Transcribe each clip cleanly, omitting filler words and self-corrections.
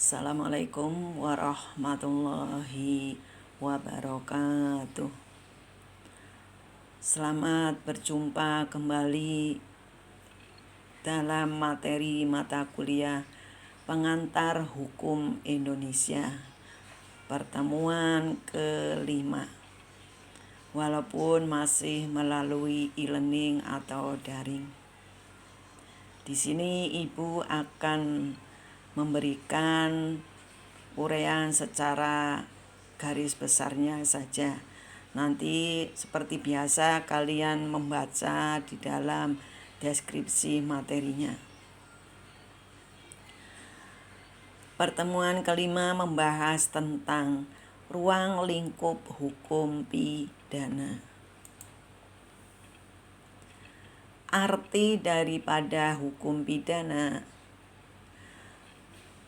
Assalamualaikum warahmatullahi wabarakatuh. Selamat berjumpa kembali dalam materi mata kuliah Pengantar Hukum Indonesia pertemuan kelima, walaupun masih melalui e-learning atau daring. Di sini Ibu akan memberikan uraian secara garis besarnya saja. Nanti seperti biasa kalian membaca di dalam deskripsi materinya. Pertemuan kelima membahas tentang ruang lingkup hukum pidana. Arti daripada hukum pidana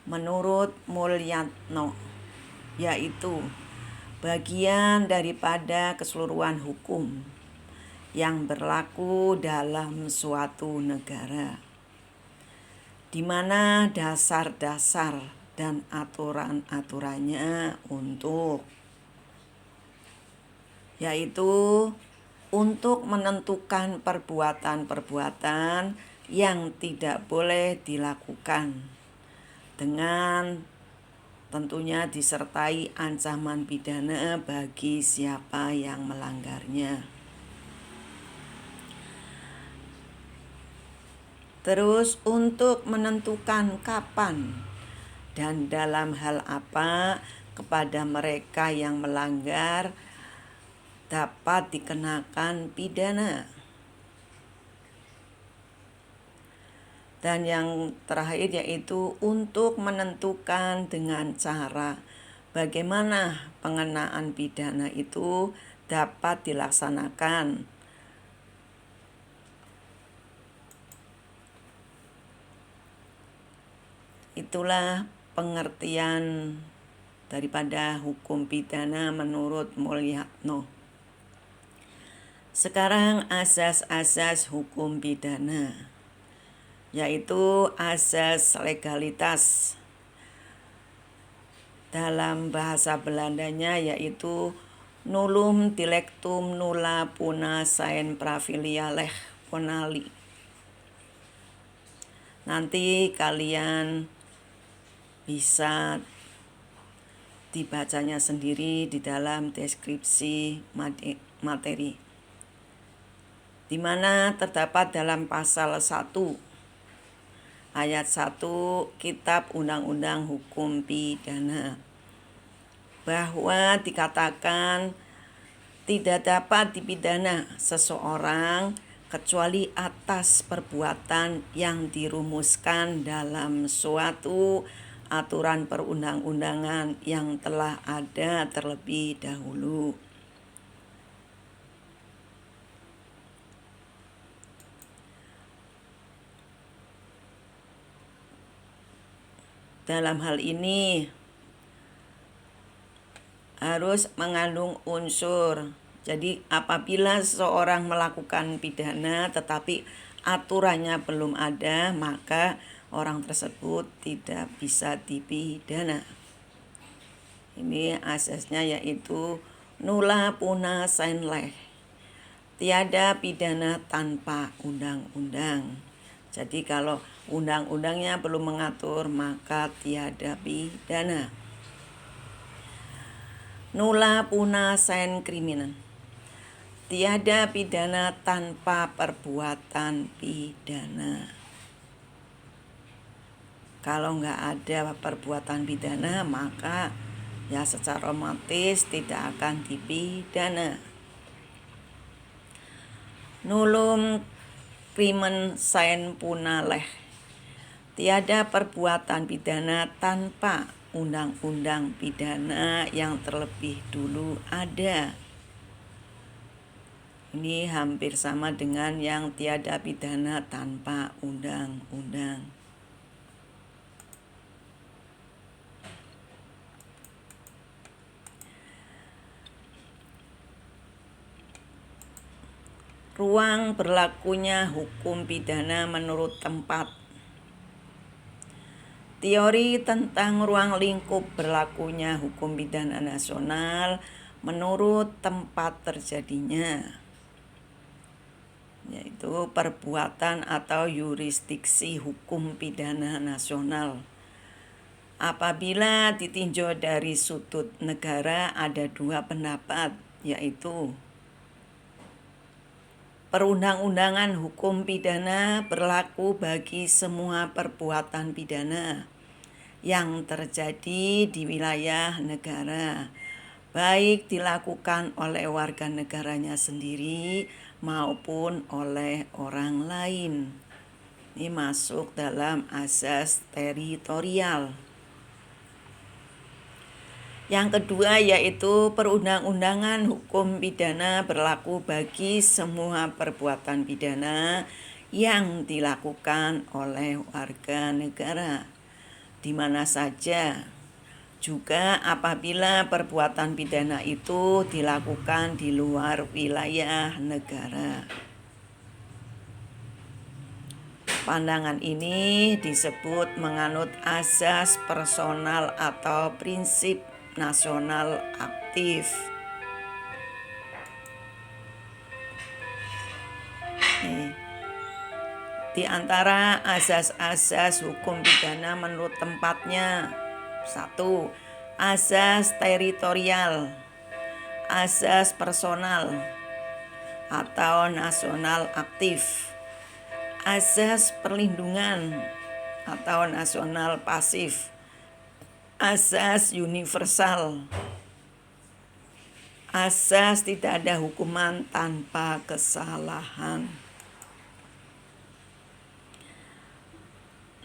menurut Mulyatno yaitu bagian daripada keseluruhan hukum yang berlaku dalam suatu negara, di mana dasar-dasar dan aturan-aturannya untuk menentukan perbuatan-perbuatan yang tidak boleh dilakukan, dengan tentunya disertai ancaman pidana bagi siapa yang melanggarnya. Terus untuk menentukan kapan dan dalam hal apa kepada mereka yang melanggar dapat dikenakan pidana. Dan yang terakhir yaitu untuk menentukan dengan cara bagaimana pengenaan pidana itu dapat dilaksanakan. Itulah pengertian daripada hukum pidana menurut Mulyatno. Sekarang asas-asas hukum pidana, yaitu asas legalitas. Dalam bahasa Belandanya yaitu nullum dilectum nulla puna sein pravilia leg ponali. Nanti kalian bisa dibacanya sendiri di dalam deskripsi materi, di mana terdapat dalam pasal 1 ayat 1 Kitab Undang-Undang Hukum Pidana bahwa dikatakan tidak dapat dipidana seseorang kecuali atas perbuatan yang dirumuskan dalam suatu aturan perundang-undangan yang telah ada terlebih dahulu. Dalam hal ini harus mengandung unsur. Jadi apabila seseorang melakukan pidana tetapi aturannya belum ada, maka orang tersebut tidak bisa dipidana. Ini asasnya yaitu nulla puna sein leg. Tiada pidana tanpa undang-undang. Jadi kalau undang-undangnya belum mengatur, maka tiada pidana. Nulla puna sein criminam. Tiada pidana tanpa perbuatan pidana. Kalau nggak ada perbuatan pidana, maka ya secara otomatis tidak akan dipidana. Nullum crimen sein puna leg. Tiada perbuatan pidana tanpa undang-undang pidana yang terlebih dulu ada. Ini hampir sama dengan yang tiada pidana tanpa undang-undang. Ruang berlakunya hukum pidana menurut tempat. Teori tentang ruang lingkup berlakunya hukum pidana nasional menurut tempat terjadinya, yaitu perbuatan atau yurisdiksi hukum pidana nasional. Apabila ditinjau dari sudut negara ada dua pendapat, yaitu perundang-undangan hukum pidana berlaku bagi semua perbuatan pidana yang terjadi di wilayah negara, baik dilakukan oleh warga negaranya sendiri maupun oleh orang lain. Ini masuk dalam asas teritorial. Yang kedua yaitu perundang-undangan hukum pidana berlaku bagi semua perbuatan pidana yang dilakukan oleh warga negara di mana saja, juga apabila perbuatan pidana itu dilakukan di luar wilayah negara. Pandangan ini disebut menganut asas personal atau prinsip nasional aktif. Di antara asas-asas hukum pidana menurut tempatnya: 1. Asas teritorial, asas personal atau nasional aktif, asas perlindungan atau nasional pasif, asas universal, asas tidak ada hukuman tanpa kesalahan.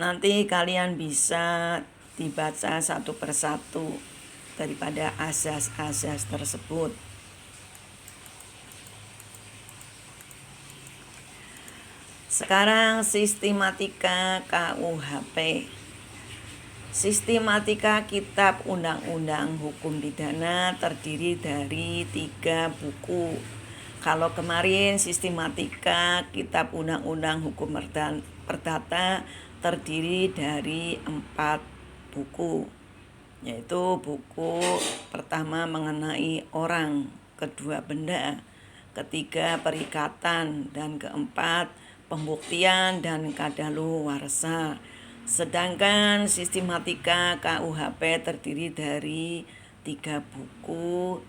Nanti kalian bisa dibaca satu persatu daripada asas-asas tersebut. Sekarang sistematika KUHP. Sistematika Kitab Undang-Undang Hukum Pidana terdiri dari 3 buku. Kalau kemarin sistematika Kitab Undang-Undang Hukum Perdata terdiri dari 4 buku, yaitu buku pertama mengenai orang, kedua benda, ketiga perikatan, dan keempat pembuktian dan kadaluarsa. Sedangkan sistematika KUHP terdiri dari 3 buku,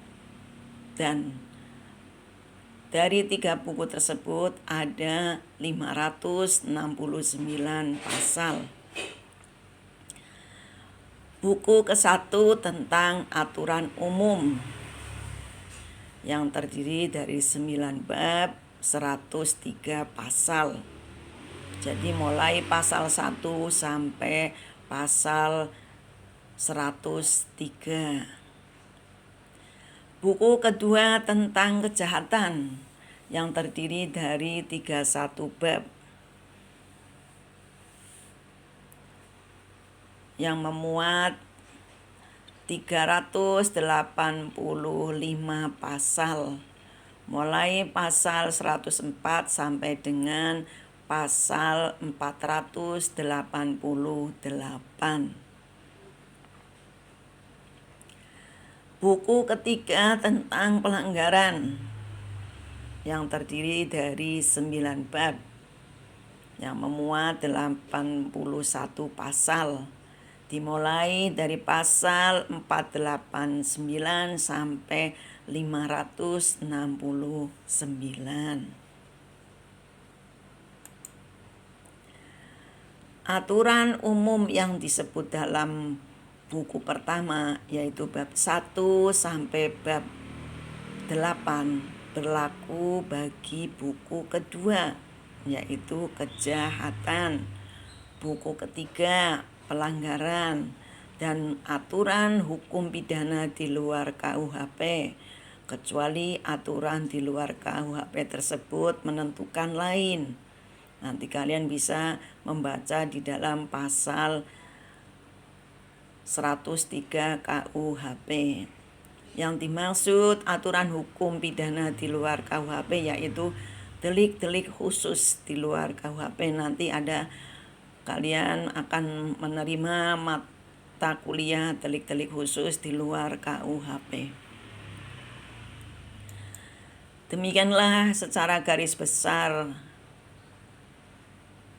dan dari 3 buku tersebut ada 569 pasal. Buku ke-1 tentang aturan umum yang terdiri dari 9 bab, 103 pasal. Jadi mulai pasal 1 sampai pasal 103. Buku kedua tentang kejahatan yang terdiri dari 31 bab yang memuat 385 pasal, mulai pasal 104 sampai dengan pasal 488. Buku ketiga tentang pelanggaran yang terdiri dari 9 bab yang memuat 81 pasal, dimulai dari pasal 489 sampai 569. Aturan umum yang disebut dalam buku pertama yaitu bab 1 sampai bab 8 berlaku bagi buku kedua yaitu kejahatan, buku ketiga pelanggaran, dan aturan hukum pidana di luar KUHP, kecuali aturan di luar KUHP tersebut menentukan lain. Nanti kalian bisa membaca di dalam pasal 103 KUHP. Yang dimaksud aturan hukum pidana di luar KUHP yaitu delik-delik khusus di luar KUHP. Nanti ada kalian akan menerima mata kuliah delik-delik khusus di luar KUHP. Demikianlah secara garis besar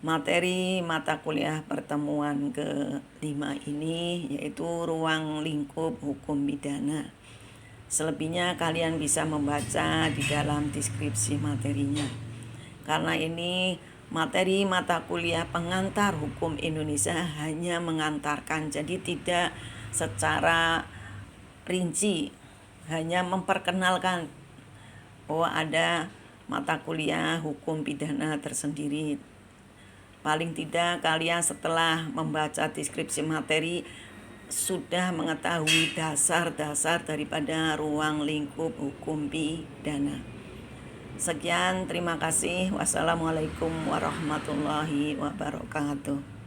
materi mata kuliah pertemuan ke-5 ini, yaitu ruang lingkup hukum pidana. Selebihnya kalian bisa membaca di dalam deskripsi materinya. Karena ini materi mata kuliah pengantar hukum Indonesia hanya mengantarkan, jadi tidak secara rinci, hanya memperkenalkan bahwa ada mata kuliah hukum pidana tersendiri. Paling tidak kalian setelah membaca deskripsi materi sudah mengetahui dasar-dasar daripada ruang lingkup hukum pidana. Sekian, terima kasih. Wassalamualaikum warahmatullahi wabarakatuh.